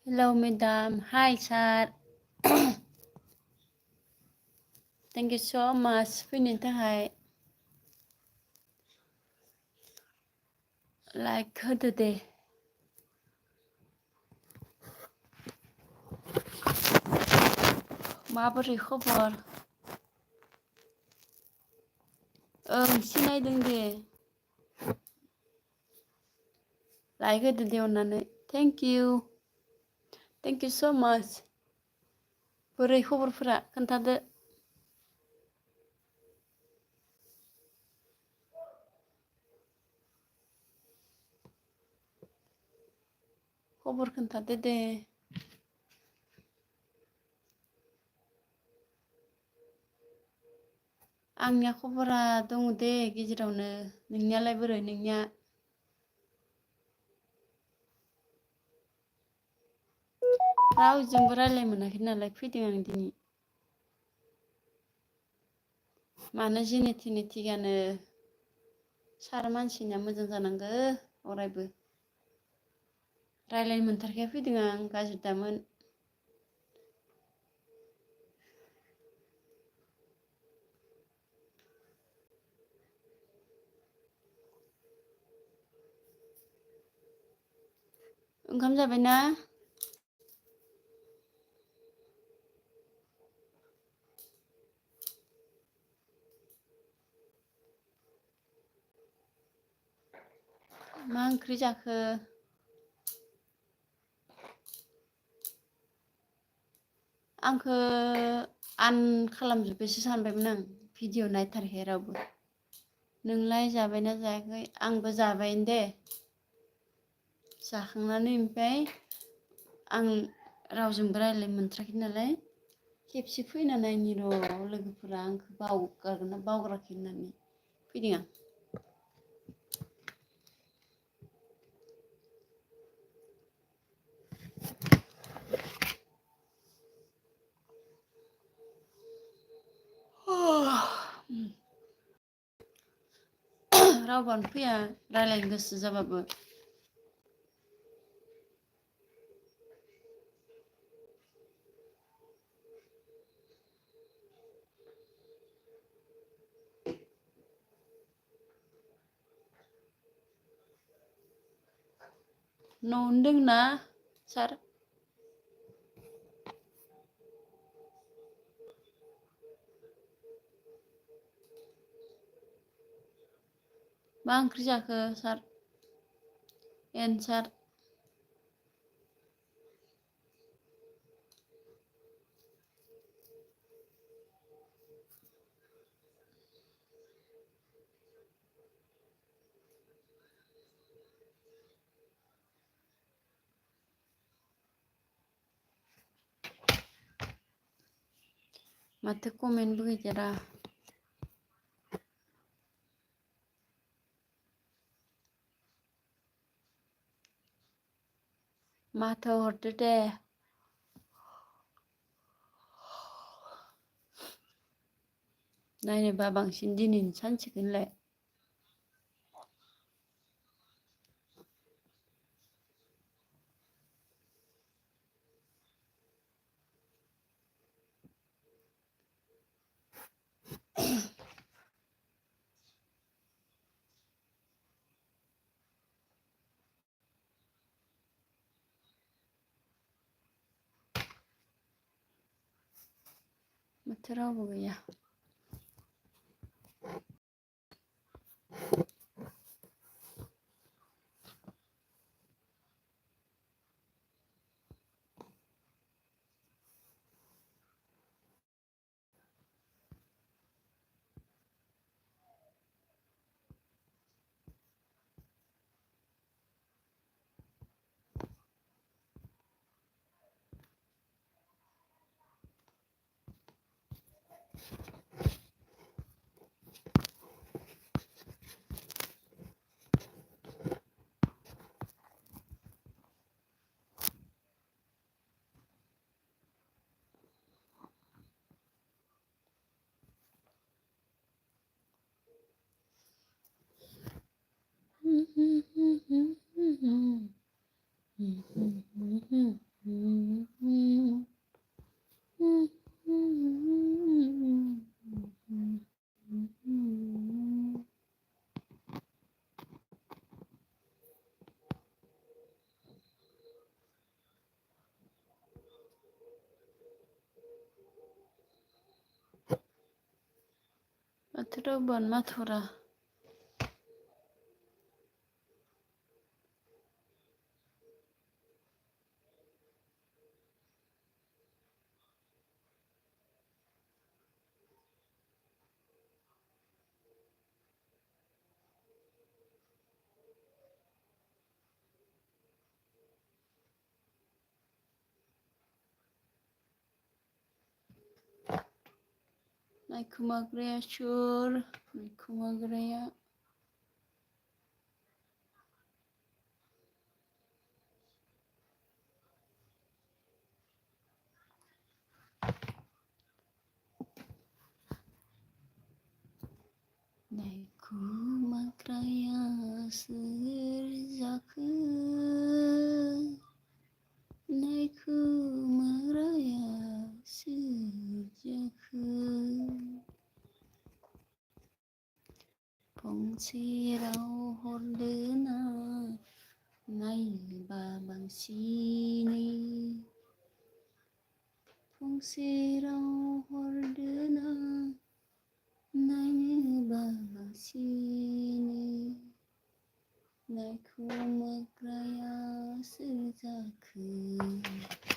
Hello, madam. Hi, sir. Thank you so much फैनायनि थाखाय like होदो दे माबोरै खबर ओं सिनायदों दे लाइक होदो दे अननानै थेंक इउ so much बोरै खबरफोरा खोन्थादो खबर खोन्थादो दे आंनिया खबरा दङ दे गेजेरावनो नोंनियालाय बोरै नोंनिया रावजोंबो रायलाय मोनाखै नालाय फैदों आं दिनै मानो जेने थेने थिगानो सार मानसिना मोजां जानांगो अरायबो रायलायनो मोनथारखाया फैदों आं गाज्रि दामोन ओंखाम जाबायना मा ओंख्रि जाखो आंखो आन खालामजोब्बायसो सानबायमोन आं भिडिअ नायथारखाया रावबो नोंलाय जाबायना जायाखै आंबो जाबायानो दे जाखांनानै ओमफ्राय आं रावजोंबो रायलायनो मोनथ्राखै नालाय खेबसे फैना नायनि र' लोगोफोरा आंखौ बावगारगोन ना बावगाराखै होननानै फैदों आं रावबानो फैया रायलायनो गोसो जाबाबो न'आवनो दोंना सार मा ओंख्रि जाखो सार एन्सार माथो कमेन्टबो गैदेरा माथो हरदो दे नायनोबा बांसिन दिनैनि सानसेखौलाय माथो रावबो गैया माथोरावबान माथरा नायखोमाग्राया सोर नायखोमाग्राया नायखोमाग्राया सोर जाखो नायखोमाग्राया सोर जाखो फंसे राव हरदोना नायनोबा बांसिनै फंसे राव हरदोना नायनोबा बांसिनै नायखोमाग्राया सोर जाखो